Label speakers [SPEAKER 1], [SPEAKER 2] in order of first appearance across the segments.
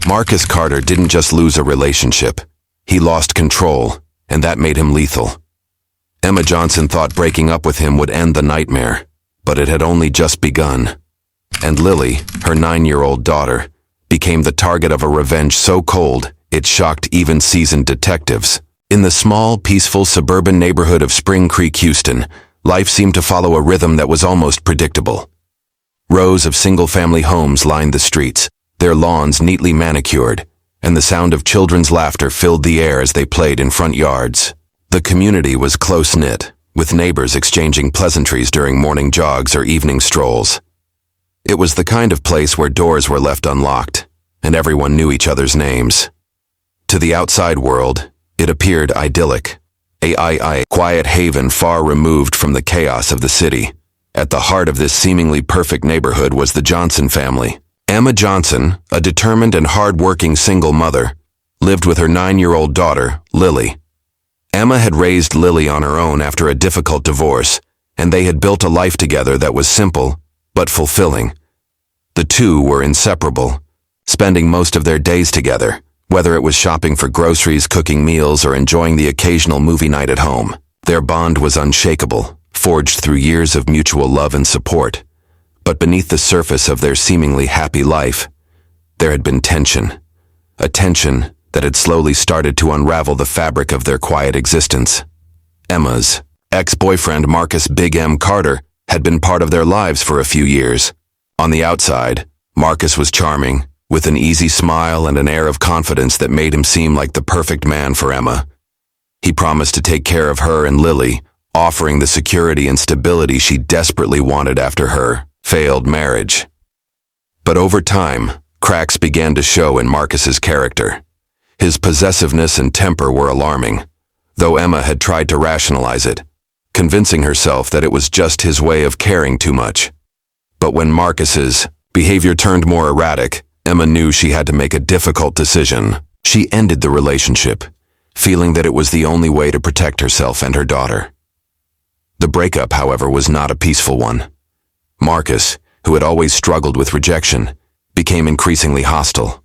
[SPEAKER 1] Marcus Carter didn't just lose a relationship. He lost control, and that made him lethal. Emma Johnson thought breaking up with him would end the nightmare, but it had only just begun. And Lily, her 9-year-old daughter, became the target of a revenge so cold it shocked even seasoned detectives. In the small, peaceful suburban neighborhood of Spring Creek, Houston, life seemed to follow a rhythm that was almost predictable. Rows of single-family homes lined the streets, their lawns neatly manicured, and the sound of children's laughter filled the air as they played in front yards. The community was close-knit, with neighbors exchanging pleasantries during morning jogs or evening strolls. It was the kind of place where doors were left unlocked, and everyone knew each other's names. To the outside world, it appeared idyllic, a quiet haven far removed from the chaos of the city. At the heart of this seemingly perfect neighborhood was the Johnson family. Emma Johnson, a determined and hard-working single mother, lived with her 9-year-old daughter, Lily. Emma had raised Lily on her own after a difficult divorce, and they had built a life together that was simple but fulfilling. The two were inseparable, spending most of their days together, whether it was shopping for groceries, cooking meals, or enjoying the occasional movie night at home. Their bond was unshakable, forged through years of mutual love and support. But beneath the surface of their seemingly happy life, there had been tension. A tension that had slowly started to unravel the fabric of their quiet existence. Emma's ex-boyfriend, Marcus Big M. Carter, had been part of their lives for a few years. On the outside, Marcus was charming, with an easy smile and an air of confidence that made him seem like the perfect man for Emma. He promised to take care of her and Lily, offering the security and stability she desperately wanted after her failed marriage. But over time, cracks began to show in Marcus's character. His possessiveness and temper were alarming, though Emma had tried to rationalize it, convincing herself that it was just his way of caring too much. But when Marcus's behavior turned more erratic, Emma knew she had to make a difficult decision. She ended the relationship, feeling that it was the only way to protect herself and her daughter. The breakup, however, was not a peaceful one. Marcus, who had always struggled with rejection, became increasingly hostile.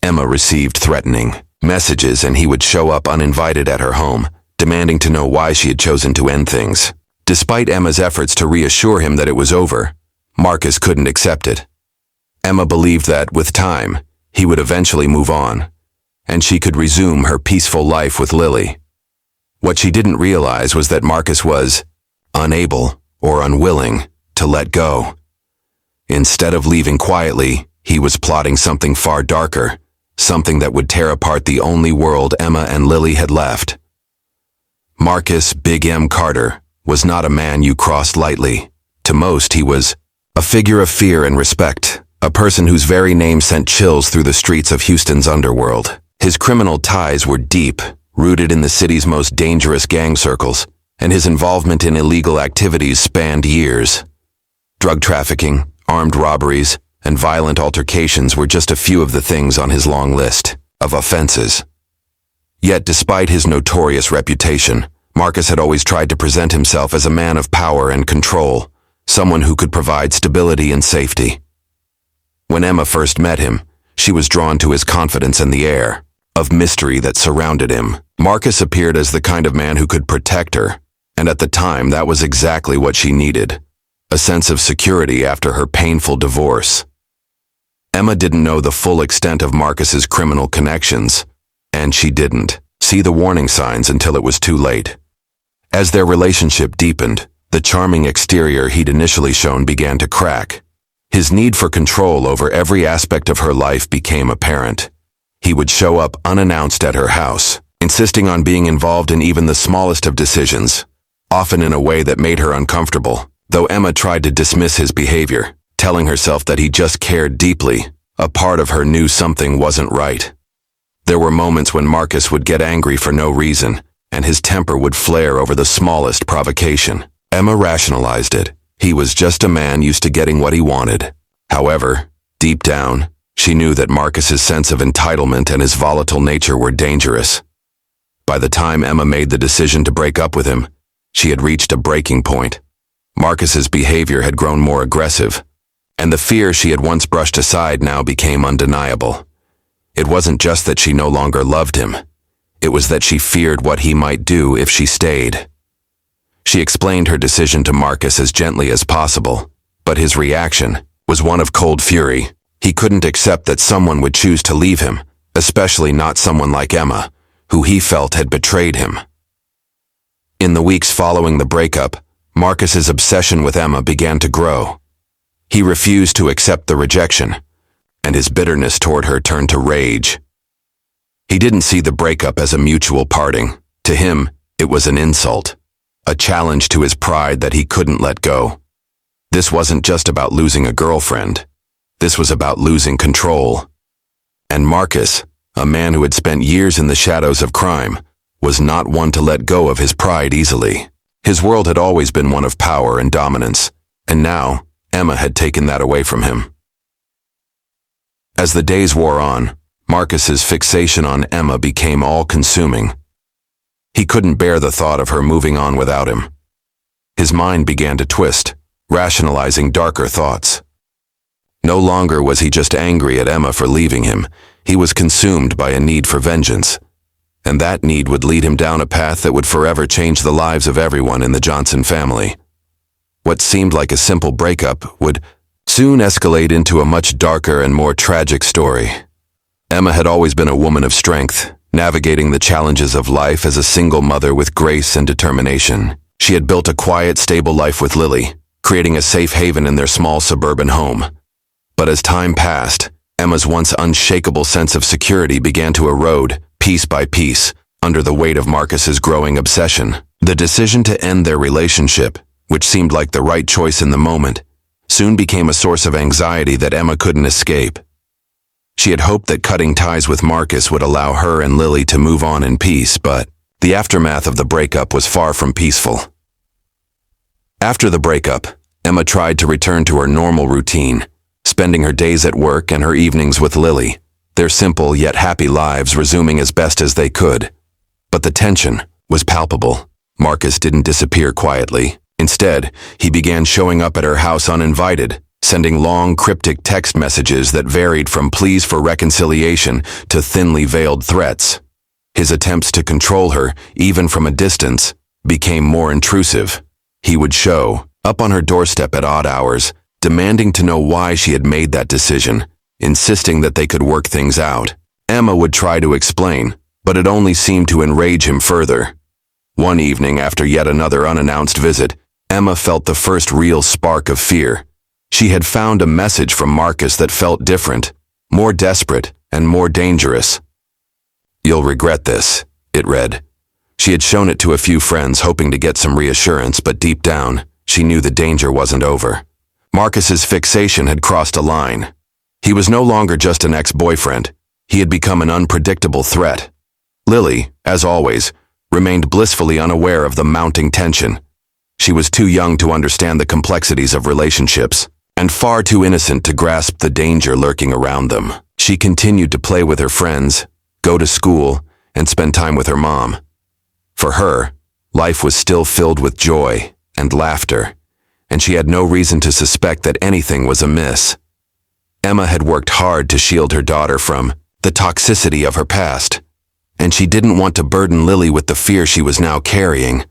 [SPEAKER 1] Emma received threatening messages, and he would show up uninvited at her home, demanding to know why she had chosen to end things. Despite Emma's efforts to reassure him that it was over, Marcus couldn't accept it. Emma believed that, with time, he would eventually move on, and she could resume her peaceful life with Lily. What she didn't realize was that Marcus was unable or unwilling to let go. Instead of leaving quietly, he was plotting something far darker, something that would tear apart the only world Emma and Lily had left. Marcus Big M. Carter was not a man you crossed lightly. To most, he was a figure of fear and respect, a person whose very name sent chills through the streets of Houston's underworld. His criminal ties were deep, rooted in the city's most dangerous gang circles, and his involvement in illegal activities spanned years. Drug trafficking, armed robberies, and violent altercations were just a few of the things on his long list of offenses. Yet despite his notorious reputation, Marcus had always tried to present himself as a man of power and control, someone who could provide stability and safety. When Emma first met him, she was drawn to his confidence and the air of mystery that surrounded him. Marcus appeared as the kind of man who could protect her, and at the time that was exactly what she needed, a sense of security after her painful divorce. Emma didn't know the full extent of Marcus's criminal connections, and she didn't see the warning signs until it was too late. As their relationship deepened, the charming exterior he'd initially shown began to crack. His need for control over every aspect of her life became apparent. He would show up unannounced at her house, insisting on being involved in even the smallest of decisions, often in a way that made her uncomfortable. Though Emma tried to dismiss his behavior, telling herself that he just cared deeply, a part of her knew something wasn't right. There were moments when Marcus would get angry for no reason, and his temper would flare over the smallest provocation. Emma rationalized it. He was just a man used to getting what he wanted. However, deep down, she knew that Marcus's sense of entitlement and his volatile nature were dangerous. By the time Emma made the decision to break up with him, she had reached a breaking point. Marcus's behavior had grown more aggressive, and the fear she had once brushed aside now became undeniable. It wasn't just that she no longer loved him. It was that she feared what he might do if she stayed. She explained her decision to Marcus as gently as possible, but his reaction was one of cold fury. He couldn't accept that someone would choose to leave him, especially not someone like Emma, who he felt had betrayed him. In the weeks following the breakup, Marcus's obsession with Emma began to grow. He refused to accept the rejection, and his bitterness toward her turned to rage. He didn't see the breakup as a mutual parting. To him, it was an insult, a challenge to his pride that he couldn't let go. This wasn't just about losing a girlfriend. This was about losing control. And Marcus, a man who had spent years in the shadows of crime, was not one to let go of his pride easily. His world had always been one of power and dominance, and now Emma had taken that away from him. As the days wore on, Marcus's fixation on Emma became all-consuming. He couldn't bear the thought of her moving on without him. His mind began to twist, rationalizing darker thoughts. No longer was he just angry at Emma for leaving him, he was consumed by a need for vengeance. And that need would lead him down a path that would forever change the lives of everyone in the Johnson family. What seemed like a simple breakup would soon escalate into a much darker and more tragic story. Emma had always been a woman of strength, navigating the challenges of life as a single mother with grace and determination. She had built a quiet, stable life with Lily, creating a safe haven in their small suburban home. But as time passed, Emma's once unshakable sense of security began to erode, piece by piece, under the weight of Marcus's growing obsession. The decision to end their relationship, which seemed like the right choice in the moment, soon became a source of anxiety that Emma couldn't escape. She had hoped that cutting ties with Marcus would allow her and Lily to move on in peace, but the aftermath of the breakup was far from peaceful. After the breakup, Emma tried to return to her normal routine, spending her days at work and her evenings with Lily, their simple yet happy lives resuming as best as they could. But the tension was palpable. Marcus didn't disappear quietly. Instead, he began showing up at her house uninvited, sending long, cryptic text messages that varied from pleas for reconciliation to thinly veiled threats. His attempts to control her, even from a distance, became more intrusive. He would show up on her doorstep at odd hours, demanding to know why she had made that decision, insisting that they could work things out. Emma would try to explain, but it only seemed to enrage him further. One evening, after yet another unannounced visit, Emma felt the first real spark of fear. She had found a message from Marcus that felt different, more desperate, and more dangerous. "You'll regret this," it read. She had shown it to a few friends, hoping to get some reassurance, but deep down, she knew the danger wasn't over. Marcus's fixation had crossed a line. He was no longer just an ex-boyfriend. He had become an unpredictable threat. Lily, as always, remained blissfully unaware of the mounting tension. She was too young to understand the complexities of relationships, and far too innocent to grasp the danger lurking around them. She continued to play with her friends, go to school, and spend time with her mom. For her, life was still filled with joy and laughter, and she had no reason to suspect that anything was amiss. Emma had worked hard to shield her daughter from the toxicity of her past, and she didn't want to burden Lily with the fear she was now carrying.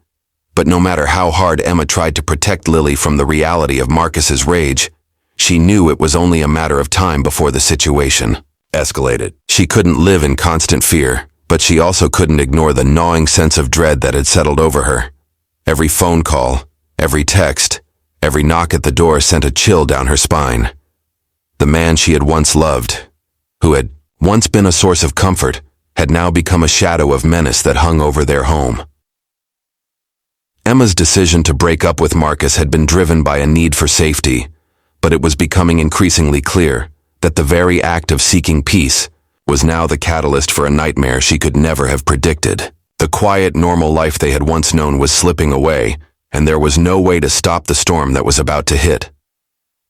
[SPEAKER 1] But no matter how hard Emma tried to protect Lily from the reality of Marcus's rage, she knew it was only a matter of time before the situation escalated. She couldn't live in constant fear, but she also couldn't ignore the gnawing sense of dread that had settled over her. Every phone call, every text, every knock at the door sent a chill down her spine. The man she had once loved, who had once been a source of comfort, had now become a shadow of menace that hung over their home. Emma's decision to break up with Marcus had been driven by a need for safety, but it was becoming increasingly clear that the very act of seeking peace was now the catalyst for a nightmare she could never have predicted. The quiet, normal life they had once known was slipping away, and there was no way to stop the storm that was about to hit.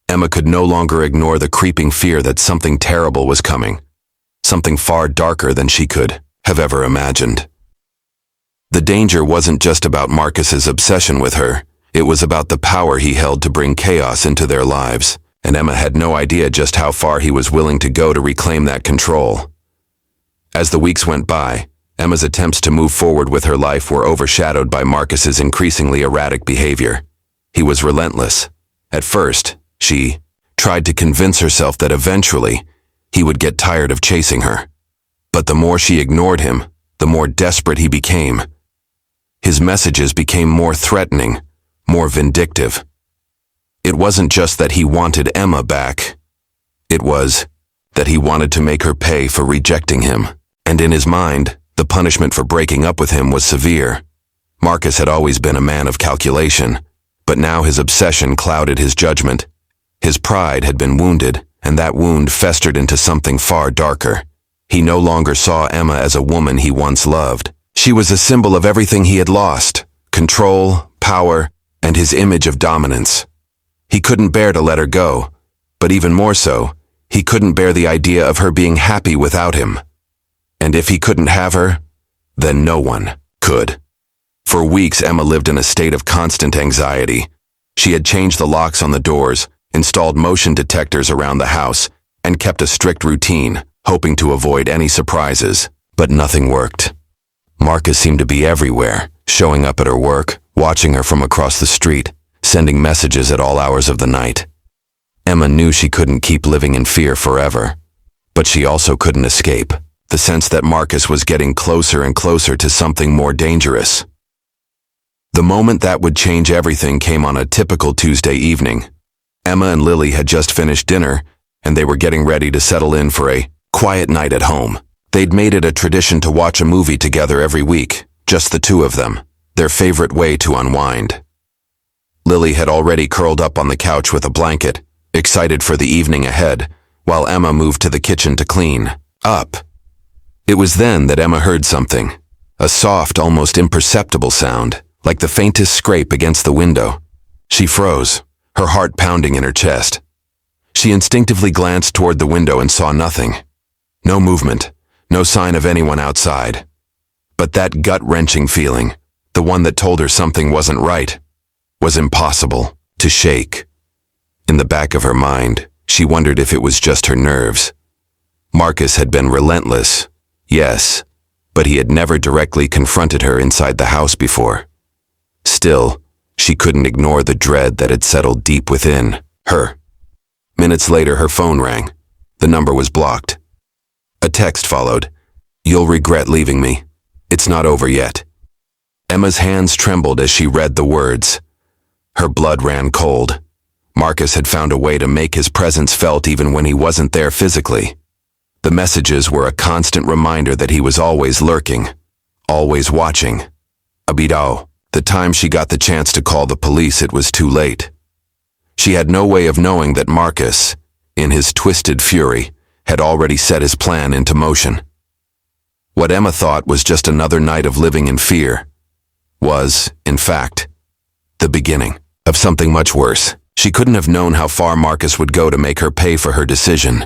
[SPEAKER 1] Emma could no longer ignore the creeping fear that something terrible was coming, something far darker than she could have ever imagined. The danger wasn't just about Marcus's obsession with her, it was about the power he held to bring chaos into their lives, and Emma had no idea just how far he was willing to go to reclaim that control. As the weeks went by, Emma's attempts to move forward with her life were overshadowed by Marcus's increasingly erratic behavior. He was relentless. At first, she tried to convince herself that eventually he would get tired of chasing her. But the more she ignored him, the more desperate he became. His messages became more threatening, more vindictive. It wasn't just that he wanted Emma back. It was that he wanted to make her pay for rejecting him. And in his mind, the punishment for breaking up with him was severe. Marcus had always been a man of calculation, but now his obsession clouded his judgment. His pride had been wounded, and that wound festered into something far darker. He no longer saw Emma as a woman he once loved. She was a symbol of everything he had lost: control, power, and his image of dominance. He couldn't bear to let her go, but even more so, he couldn't bear the idea of her being happy without him. And if he couldn't have her, then no one could. For weeks, Emma lived in a state of constant anxiety. She had changed the locks on the doors, installed motion detectors around the house, and kept a strict routine, hoping to avoid any surprises. But nothing worked. Marcus seemed to be everywhere, showing up at her work, watching her from across the street, sending messages at all hours of the night. Emma knew she couldn't keep living in fear forever, but she also couldn't escape the sense that Marcus was getting closer and closer to something more dangerous. The moment that would change everything came on a typical Tuesday evening. Emma and Lily had just finished dinner, and they were getting ready to settle in for a quiet night at home. They'd made it a tradition to watch a movie together every week, just the two of them, their favorite way to unwind. Lily had already curled up on the couch with a blanket, excited for the evening ahead, while Emma moved to the kitchen to clean up. It was then that Emma heard something, a soft, almost imperceptible sound, like the faintest scrape against the window. She froze, her heart pounding in her chest. She instinctively glanced toward the window and saw nothing. No movement, no sign of anyone outside. But that gut-wrenching feeling, the one that told her something wasn't right, was impossible to shake. In the back of her mind, she wondered if it was just her nerves. Marcus had been relentless, yes, but he had never directly confronted her inside the house before. Still, she couldn't ignore the dread that had settled deep within her. Minutes later, her phone rang. The number was blocked. A text followed. "You'll regret leaving me. It's not over yet." Emma's hands trembled as she read the words. Her blood ran cold. Marcus had found a way to make his presence felt even when he wasn't there physically. The messages were a constant reminder that he was always lurking, always watching. Abidao. The time she got the chance to call the police, it was too late. She had no way of knowing that Marcus, in his twisted fury, had already set his plan into motion. What Emma thought was just another night of living in fear was, in fact, the beginning of something much worse. She couldn't have known how far Marcus would go to make her pay for her decision,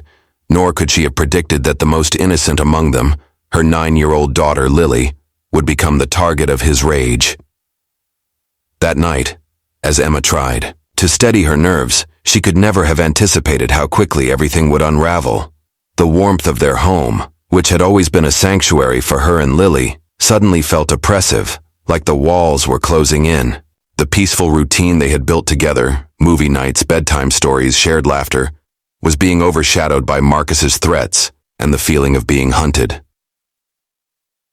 [SPEAKER 1] nor could she have predicted that the most innocent among them, her 9-year-old daughter Lily, would become the target of his rage. That night, as Emma tried to steady her nerves, she could never have anticipated how quickly everything would unravel. The warmth of their home, which had always been a sanctuary for her and Lily, suddenly felt oppressive, like the walls were closing in. The peaceful routine they had built together, movie nights, bedtime stories, shared laughter, was being overshadowed by Marcus's threats and the feeling of being hunted.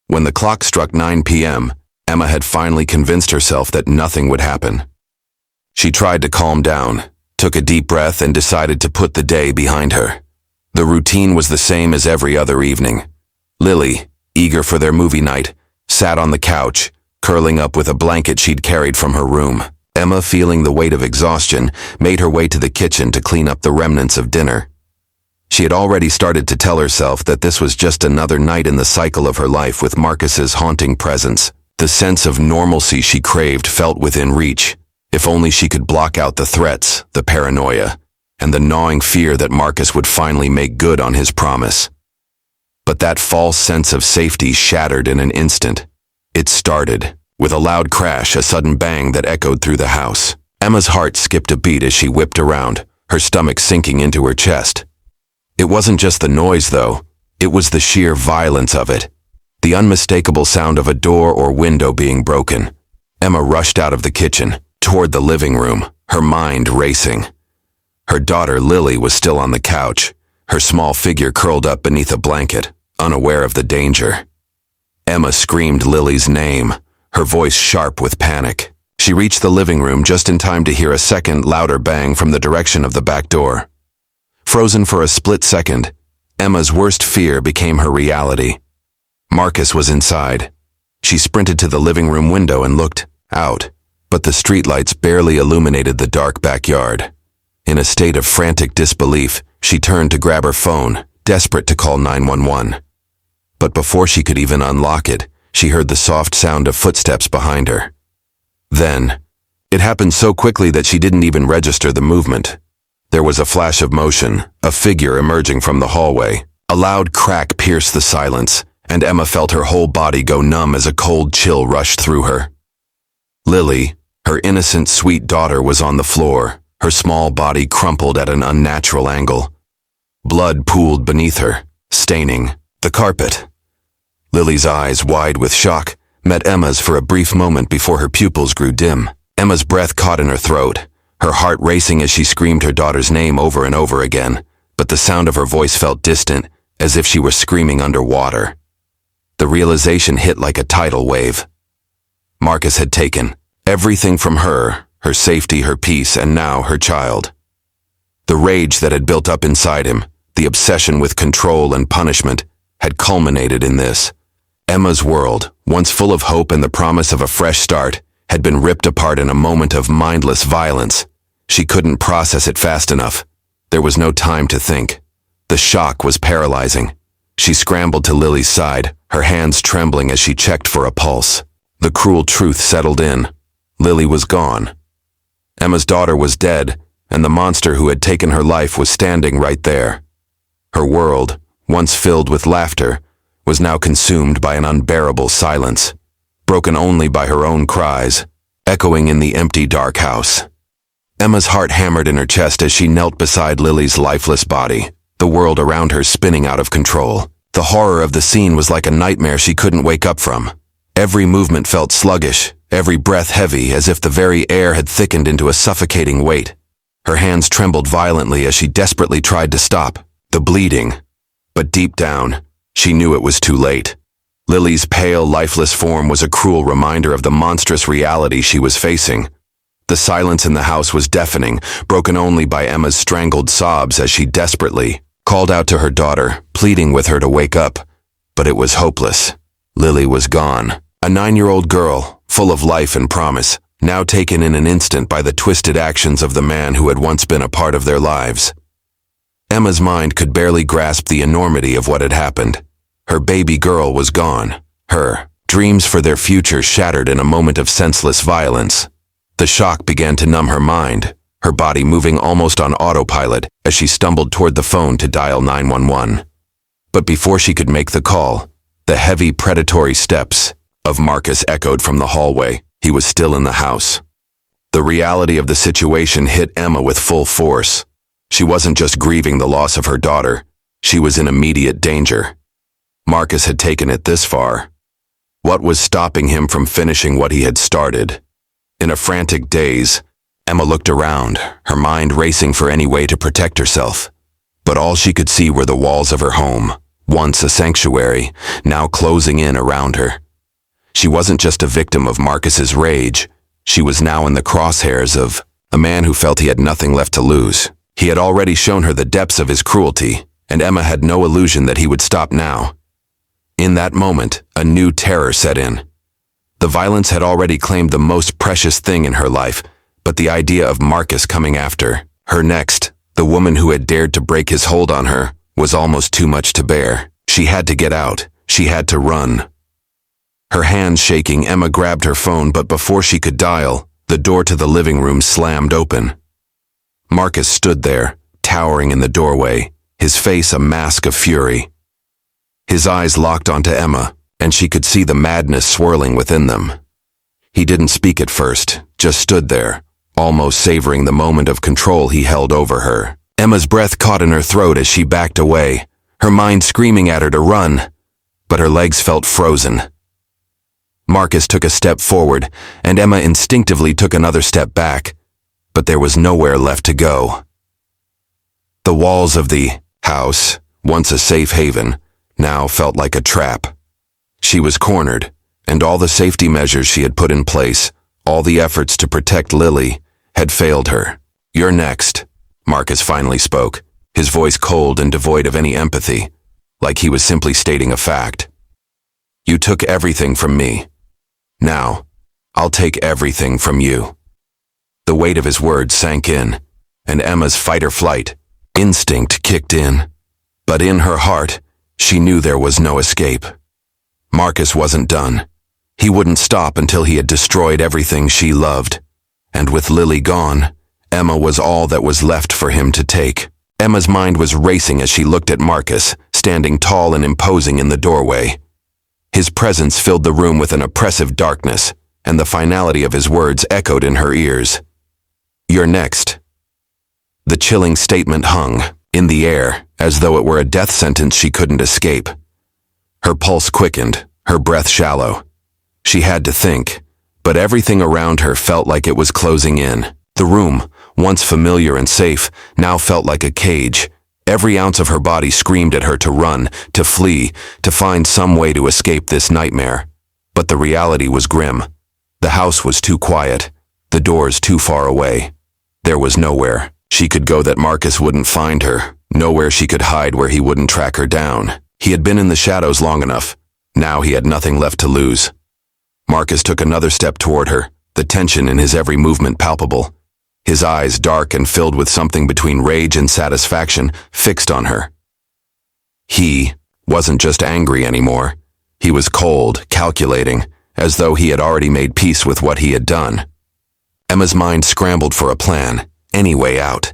[SPEAKER 1] When the clock struck 9 p.m., Emma had finally convinced herself that nothing would happen. She tried to calm down, took a deep breath, and decided to put the day behind her. The routine was the same as every other evening. Lily, eager for their movie night, sat on the couch, curling up with a blanket she'd carried from her room. Emma, feeling the weight of exhaustion, made her way to the kitchen to clean up the remnants of dinner. She had already started to tell herself that this was just another night in the cycle of her life with Marcus's haunting presence. The sense of normalcy she craved felt within reach. If only she could block out the threats, the paranoia, and the gnawing fear that Marcus would finally make good on his promise. But that false sense of safety shattered in an instant. It started with a loud crash, a sudden bang that echoed through the house. Emma's heart skipped a beat as she whipped around, her stomach sinking into her chest. It wasn't just the noise, though. It was the sheer violence of it, the unmistakable sound of a door or window being broken. Emma rushed out of the kitchen, toward the living room, her mind racing. Her daughter Lily was still on the couch, her small figure curled up beneath a blanket, unaware of the danger. Emma screamed Lily's name, her voice sharp with panic. She reached the living room just in time to hear a second, louder bang from the direction of the back door. Frozen for a split second, Emma's worst fear became her reality. Marcus was inside. She sprinted to the living room window and looked out, but the streetlights barely illuminated the dark backyard. In a state of frantic disbelief, she turned to grab her phone, desperate to call 911. But before she could even unlock it, she heard the soft sound of footsteps behind her. Then, it happened so quickly that she didn't even register the movement. There was a flash of motion, a figure emerging from the hallway. A loud crack pierced the silence, and Emma felt her whole body go numb as a cold chill rushed through her. Lily, her innocent, sweet daughter, was on the floor, her small body crumpled at an unnatural angle. Blood pooled beneath her, staining the carpet. Lily's eyes, wide with shock, met Emma's for a brief moment before her pupils grew dim. Emma's breath caught in her throat, her heart racing as she screamed her daughter's name over and over again, but the sound of her voice felt distant, as if she were screaming underwater. The realization hit like a tidal wave. Marcus had taken everything from her, her safety, her peace, and now her child. The rage that had built up inside him, the obsession with control and punishment, had culminated in this. Emma's world, once full of hope and the promise of a fresh start, had been ripped apart in a moment of mindless violence. She couldn't process it fast enough. There was no time to think. The shock was paralyzing. She scrambled to Lily's side, her hands trembling as she checked for a pulse. The cruel truth settled in. Lily was gone. Emma's daughter was dead, and the monster who had taken her life was standing right there. Her world, once filled with laughter, was now consumed by an unbearable silence, broken only by her own cries, echoing in the empty, dark house. Emma's heart hammered in her chest as she knelt beside Lily's lifeless body, the world around her spinning out of control. The horror of the scene was like a nightmare she couldn't wake up from. Every movement felt sluggish, every breath heavy, as if the very air had thickened into a suffocating weight. Her hands trembled violently as she desperately tried to stop the bleeding. But deep down, she knew it was too late. Lily's pale, lifeless form was a cruel reminder of the monstrous reality she was facing. The silence in the house was deafening, broken only by Emma's strangled sobs as she desperately called out to her daughter, pleading with her to wake up. But it was hopeless. Lily was gone. A 9-year-old girl, full of life and promise, now taken in an instant by the twisted actions of the man who had once been a part of their lives. Emma's mind could barely grasp the enormity of what had happened. Her baby girl was gone. Her dreams for their future shattered in a moment of senseless violence. The shock began to numb her mind, her body moving almost on autopilot as she stumbled toward the phone to dial 911. But before she could make the call, the heavy, predatory steps of Marcus echoed from the hallway. He was still in the house. The reality of the situation hit Emma with full force. She wasn't just grieving the loss of her daughter. She was in immediate danger. Marcus had taken it this far. What was stopping him from finishing what he had started? In a frantic daze, Emma looked around, her mind racing for any way to protect herself. But all she could see were the walls of her home, once a sanctuary, now closing in around her. She wasn't just a victim of Marcus's rage. She was now in the crosshairs of a man who felt he had nothing left to lose. He had already shown her the depths of his cruelty, and Emma had no illusion that he would stop now. In that moment, a new terror set in. The violence had already claimed the most precious thing in her life, but the idea of Marcus coming after her next, the woman who had dared to break his hold on her, was almost too much to bear. She had to get out. She had to run. Her hands shaking, Emma grabbed her phone, but before she could dial, the door to the living room slammed open. Marcus stood there, towering in the doorway, his face a mask of fury. His eyes locked onto Emma, and she could see the madness swirling within them. He didn't speak at first, just stood there, almost savoring the moment of control he held over her. Emma's breath caught in her throat as she backed away, her mind screaming at her to run, but her legs felt frozen. Marcus took a step forward, and Emma instinctively took another step back, but there was nowhere left to go. The walls of the house, once a safe haven, now felt like a trap. She was cornered, and all the safety measures she had put in place, all the efforts to protect Lily, had failed her. "You're next," Marcus finally spoke, his voice cold and devoid of any empathy, like he was simply stating a fact. "You took everything from me. Now, I'll take everything from you." The weight of his words sank in, and Emma's fight-or-flight instinct kicked in. But in her heart, she knew there was no escape. Marcus wasn't done. He wouldn't stop until he had destroyed everything she loved. And with Lily gone, Emma was all that was left for him to take. Emma's mind was racing as she looked at Marcus, standing tall and imposing in the doorway. His presence filled the room with an oppressive darkness, and the finality of his words echoed in her ears. "You're next." The chilling statement hung in the air, as though it were a death sentence she couldn't escape. Her pulse quickened, her breath shallow. She had to think, but everything around her felt like it was closing in. The room, once familiar and safe, now felt like a cage. Every ounce of her body screamed at her to run, to flee, to find some way to escape this nightmare. But the reality was grim. The house was too quiet, the doors too far away. There was nowhere she could go that Marcus wouldn't find her, nowhere she could hide where he wouldn't track her down. He had been in the shadows long enough. Now he had nothing left to lose. Marcus took another step toward her, the tension in his every movement palpable. His eyes, dark and filled with something between rage and satisfaction, fixed on her. He wasn't just angry anymore. He was cold, calculating, as though he had already made peace with what he had done. Emma's mind scrambled for a plan, any way out.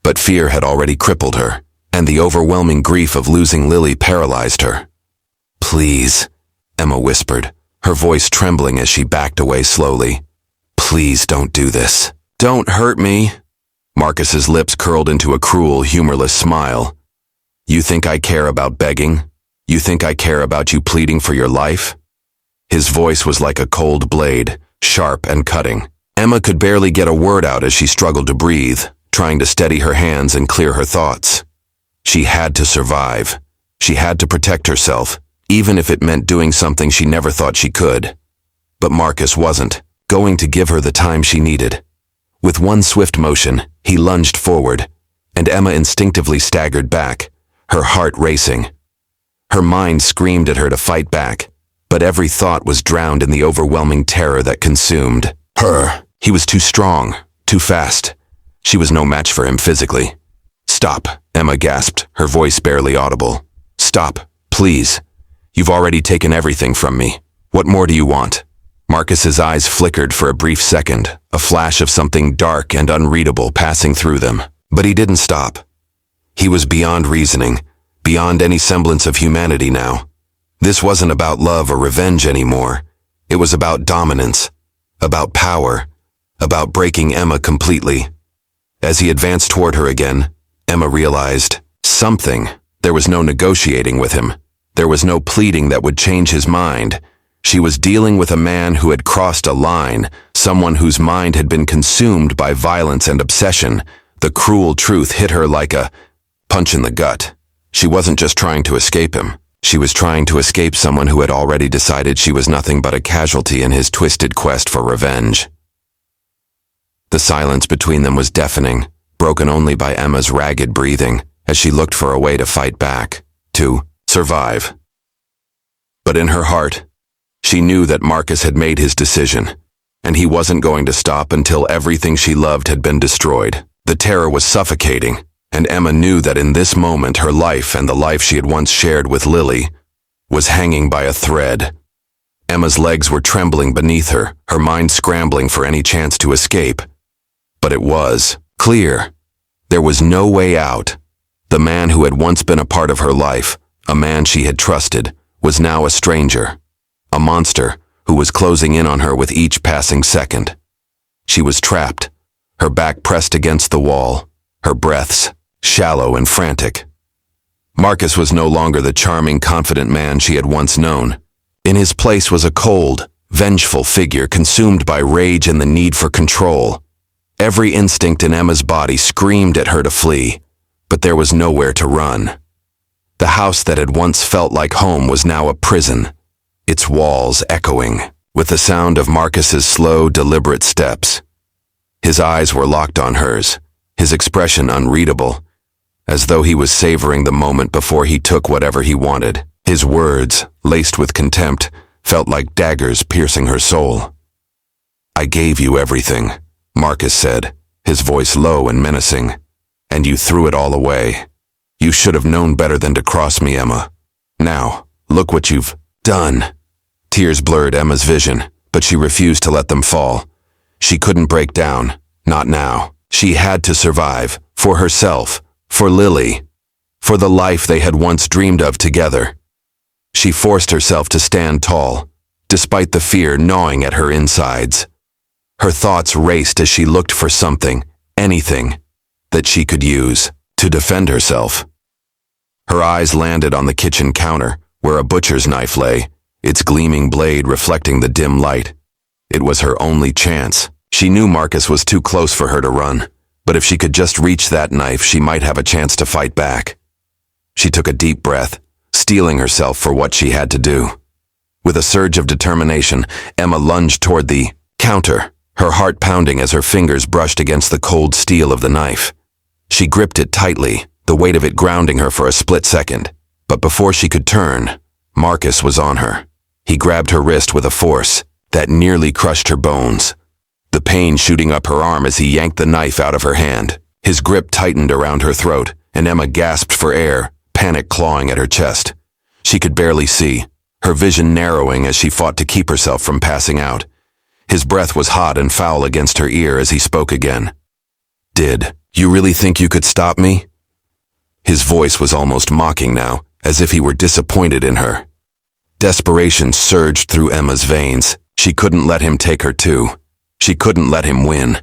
[SPEAKER 1] But fear had already crippled her, and the overwhelming grief of losing Lily paralyzed her. "Please," Emma whispered, her voice trembling as she backed away slowly. "Please don't do this. Don't hurt me." Marcus's lips curled into a cruel, humorless smile. "You think I care about begging? You think I care about you pleading for your life?" His voice was like a cold blade, sharp and cutting. Emma could barely get a word out as she struggled to breathe, trying to steady her hands and clear her thoughts. She had to survive. She had to protect herself, even if it meant doing something she never thought she could. But Marcus wasn't going to give her the time she needed. With one swift motion, he lunged forward, and Emma instinctively staggered back, her heart racing. Her mind screamed at her to fight back, but every thought was drowned in the overwhelming terror that consumed her. He was too strong, too fast. She was no match for him physically. "Stop," Emma gasped, her voice barely audible. "Stop, please. You've already taken everything from me. What more do you want?" Marcus's eyes flickered for a brief second, a flash of something dark and unreadable passing through them. But he didn't stop. He was beyond reasoning, beyond any semblance of humanity now. This wasn't about love or revenge anymore. It was about dominance, about power, about breaking Emma completely. As he advanced toward her again, Emma realized something. There was no negotiating with him. There was no pleading that would change his mind. She was dealing with a man who had crossed a line, someone whose mind had been consumed by violence and obsession. The cruel truth hit her like a punch in the gut. She wasn't just trying to escape him. She was trying to escape someone who had already decided she was nothing but a casualty in his twisted quest for revenge. The silence between them was deafening, broken only by Emma's ragged breathing as she looked for a way to fight back, to survive. But in her heart, she knew that Marcus had made his decision, and he wasn't going to stop until everything she loved had been destroyed. The terror was suffocating, and Emma knew that in this moment her life and the life she had once shared with Lily was hanging by a thread. Emma's legs were trembling beneath her, her mind scrambling for any chance to escape. But it was clear. There was no way out. The man who had once been a part of her life, a man she had trusted, was now a stranger, a monster who was closing in on her with each passing second. She was trapped, her back pressed against the wall, her breaths shallow and frantic. Marcus was no longer the charming, confident man she had once known. In his place was a cold, vengeful figure consumed by rage and the need for control. Every instinct in Emma's body screamed at her to flee, but there was nowhere to run. The house that had once felt like home was now a prison, its walls echoing with the sound of Marcus's slow, deliberate steps. His eyes were locked on hers, his expression unreadable, as though he was savoring the moment before he took whatever he wanted. His words, laced with contempt, felt like daggers piercing her soul. "I gave you everything," Marcus said, his voice low and menacing, "and you threw it all away. You should have known better than to cross me, Emma. Now, look what you've done." Tears blurred Emma's vision, but she refused to let them fall. She couldn't break down, not now. She had to survive, for herself, for Lily, for the life they had once dreamed of together. She forced herself to stand tall, despite the fear gnawing at her insides. Her thoughts raced as she looked for something, anything, that she could use to defend herself. Her eyes landed on the kitchen counter, where a butcher's knife lay, its gleaming blade reflecting the dim light. It was her only chance. She knew Marcus was too close for her to run, but if she could just reach that knife, she might have a chance to fight back. She took a deep breath, steeling herself for what she had to do. With a surge of determination, Emma lunged toward the counter, her heart pounding as her fingers brushed against the cold steel of the knife. She gripped it tightly, the weight of it grounding her for a split second. But before she could turn, Marcus was on her. He grabbed her wrist with a force that nearly crushed her bones, the pain shooting up her arm as he yanked the knife out of her hand. His grip tightened around her throat, and Emma gasped for air, panic clawing at her chest. She could barely see, her vision narrowing as she fought to keep herself from passing out. His breath was hot and foul against her ear as he spoke again. "Did you really think you could stop me?" His voice was almost mocking now, as if he were disappointed in her. Desperation surged through Emma's veins. She couldn't let him take her too. She couldn't let him win.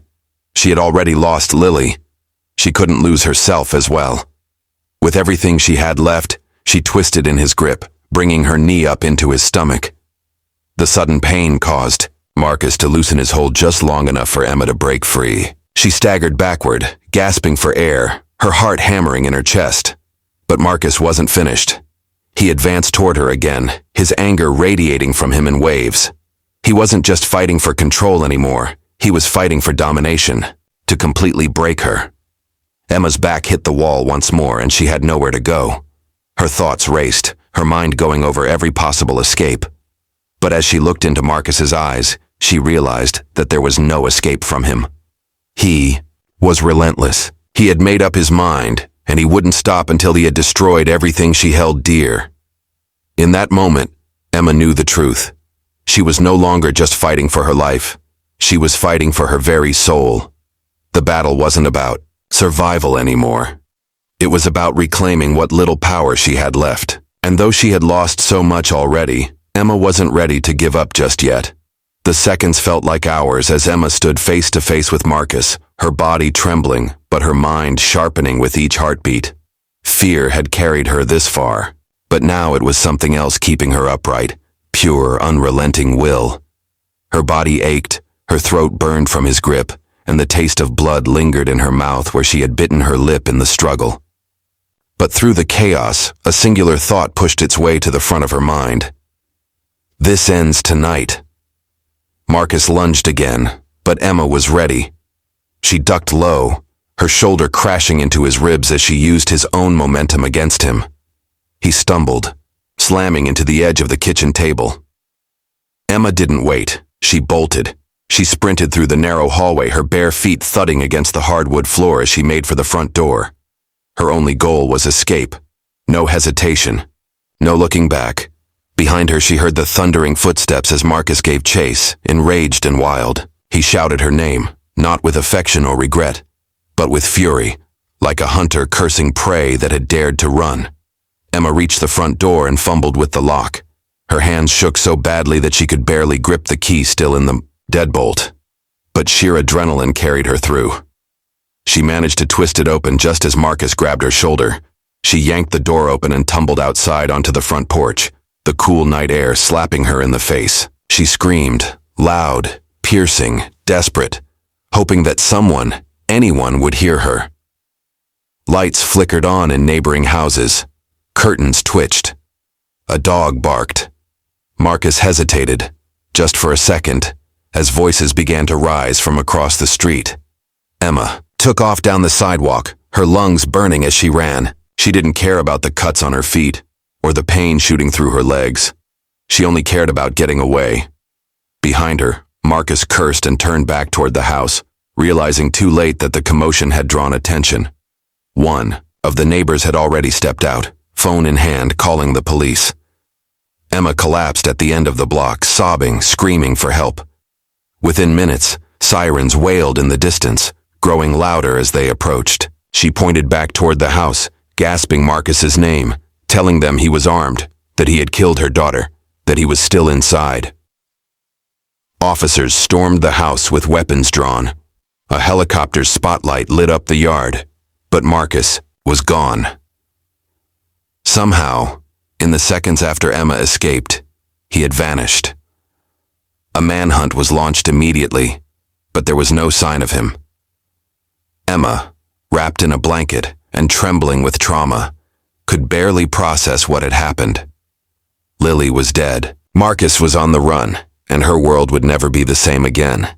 [SPEAKER 1] She had already lost Lily. She couldn't lose herself as well. With everything she had left, she twisted in his grip, bringing her knee up into his stomach. The sudden pain caused Marcus to loosen his hold just long enough for Emma to break free. She staggered backward, gasping for air, her heart hammering in her chest. But Marcus wasn't finished. He advanced toward her again, his anger radiating from him in waves. He wasn't just fighting for control anymore, he was fighting for domination, to completely break her. Emma's back hit the wall once more and she had nowhere to go. Her thoughts raced, her mind going over every possible escape. But as she looked into Marcus's eyes, she realized that there was no escape from him. He was relentless. He had made up his mind, and he wouldn't stop until he had destroyed everything she held dear. In that moment, Emma knew the truth. She was no longer just fighting for her life. She was fighting for her very soul. The battle wasn't about survival anymore. It was about reclaiming what little power she had left. And though she had lost so much already, Emma wasn't ready to give up just yet. The seconds felt like hours as Emma stood face to face with Marcus, her body trembling, but her mind sharpening with each heartbeat. Fear had carried her this far, but now it was something else keeping her upright, pure, unrelenting will. Her body ached, her throat burned from his grip, and the taste of blood lingered in her mouth where she had bitten her lip in the struggle. But through the chaos, a singular thought pushed its way to the front of her mind. This ends tonight. Marcus lunged again, but Emma was ready. She ducked low, her shoulder crashing into his ribs as she used his own momentum against him. He stumbled, slamming into the edge of the kitchen table. Emma didn't wait. She bolted. She sprinted through the narrow hallway, her bare feet thudding against the hardwood floor as she made for the front door. Her only goal was escape. No hesitation. No looking back. Behind her she heard the thundering footsteps as Marcus gave chase, enraged and wild. He shouted her name, not with affection or regret, but with fury, like a hunter cursing prey that had dared to run. Emma reached the front door and fumbled with the lock. Her hands shook so badly that she could barely grip the key still in the deadbolt. But sheer adrenaline carried her through. She managed to twist it open just as Marcus grabbed her shoulder. She yanked the door open and tumbled outside onto the front porch, the cool night air slapping her in the face. She screamed, loud, piercing, desperate, hoping that someone, anyone, would hear her. Lights flickered on in neighboring houses. Curtains twitched. A dog barked. Marcus hesitated, just for a second, as voices began to rise from across the street. Emma took off down the sidewalk, her lungs burning as she ran. She didn't care about the cuts on her feet, or the pain shooting through her legs. She only cared about getting away. Behind her, Marcus cursed and turned back toward the house, realizing too late that the commotion had drawn attention. One of the neighbors had already stepped out, phone in hand, calling the police. Emma collapsed at the end of the block, sobbing, screaming for help. Within minutes, sirens wailed in the distance, growing louder as they approached. She pointed back toward the house, gasping Marcus's name, telling them he was armed, that he had killed her daughter, that he was still inside. Officers stormed the house with weapons drawn. A helicopter's spotlight lit up the yard, but Marcus was gone. Somehow, in the seconds after Emma escaped, he had vanished. A manhunt was launched immediately, but there was no sign of him. Emma, wrapped in a blanket and trembling with trauma, could barely process what had happened. Lily was dead. Marcus was on the run, and her world would never be the same again.